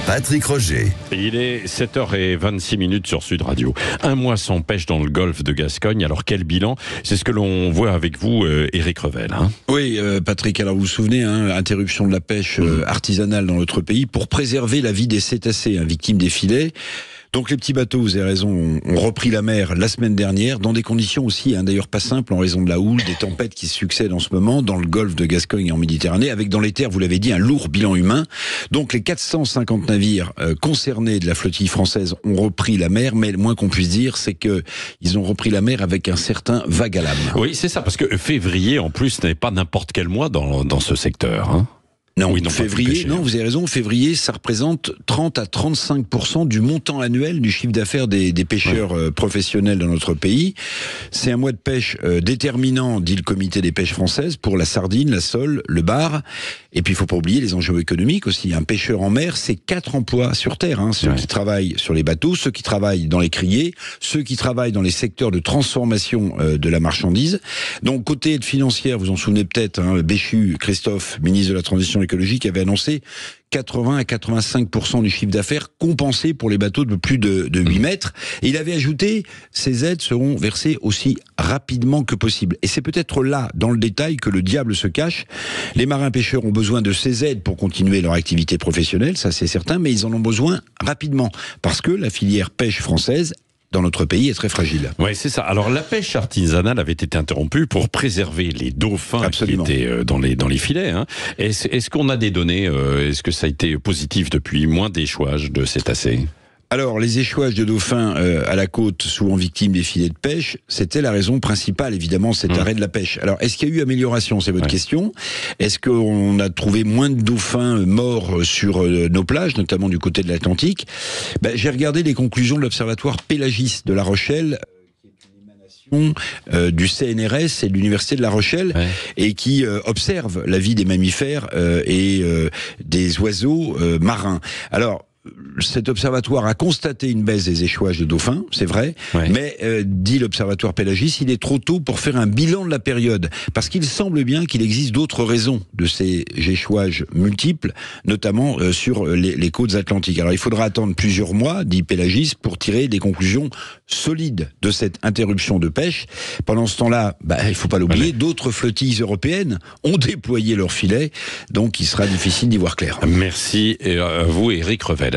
Patrick Roger. Il est 7h26 sur Sud Radio. Un mois sans pêche dans le golfe de Gascogne. Alors quel bilan? C'est ce que l'on voit avec vous, Éric Revel. Oui, Patrick, alors vous vous souvenez, interruption de la pêche artisanale dans notre pays pour préserver la vie des cétacés, victimes des filets. Donc les petits bateaux, vous avez raison, ont repris la mer la semaine dernière, dans des conditions aussi, d'ailleurs pas simples, en raison de la houle, des tempêtes qui se succèdent en ce moment, dans le golfe de Gascogne et en Méditerranée, avec dans les terres, vous l'avez dit, un lourd bilan humain. Donc les 450 navires concernés de la flottille française ont repris la mer, mais le moins qu'on puisse dire, c'est que ils ont repris la mer avec un certain vague à l'âme. Oui, c'est ça, parce que février, en plus, n'est pas n'importe quel mois dans ce secteur. Non, oui, février, non, vous avez raison, février, ça représente 30 à 35% du montant annuel du chiffre d'affaires des pêcheurs professionnels dans notre pays. C'est un mois de pêche déterminant, dit le comité des pêches françaises, pour la sardine, la sole, le bar. Et puis, il faut pas oublier les enjeux économiques aussi. Un pêcheur en mer, c'est 4 emplois sur terre. Ceux qui travaillent sur les bateaux, ceux qui travaillent dans les criées, ceux qui travaillent dans les secteurs de transformation de la marchandise. Donc, côté aide financière, vous en souvenez peut-être, Béchu, Christophe, ministre de la Transition écologique, avait annoncé 80 à 85% du chiffre d'affaires compensé pour les bateaux de plus de 8 mètres. Et il avait ajouté, ces aides seront versées aussi rapidement que possible. Et c'est peut-être là, dans le détail, que le diable se cache. Les marins-pêcheurs ont besoin de ces aides pour continuer leur activité professionnelle, ça c'est certain, mais ils en ont besoin rapidement. Parce que la filière pêche française, dans notre pays, est très fragile. Oui, c'est ça. Alors, la pêche artisanale avait été interrompue pour préserver les dauphins Absolument. Qui étaient dans les filets. Est-ce qu'on a des données? Est-ce que ça a été positif depuis moins d'échouages de cétacés? Alors, les échouages de dauphins à la côte, souvent victimes des filets de pêche, c'était la raison principale, évidemment, cet arrêt de la pêche. Alors, est-ce qu'il y a eu amélioration? C'est votre question. Est-ce qu'on a trouvé moins de dauphins morts sur nos plages, notamment du côté de l'Atlantique? J'ai regardé les conclusions de l'Observatoire pélagiste de La Rochelle, du CNRS et de l'Université de La Rochelle, et qui observe la vie des mammifères et des oiseaux marins. Alors, cet observatoire a constaté une baisse des échouages de dauphins, c'est vrai, mais dit l'observatoire pélagiste, il est trop tôt pour faire un bilan de la période, parce qu'il semble bien qu'il existe d'autres raisons de ces échouages multiples, notamment sur les côtes atlantiques. Alors il faudra attendre plusieurs mois, dit pélagiste, pour tirer des conclusions solides de cette interruption de pêche. Pendant ce temps-là, il faut pas l'oublier, d'autres flottilles européennes ont déployé leurs filets, donc il sera difficile d'y voir clair. Merci à vous, Éric Revel.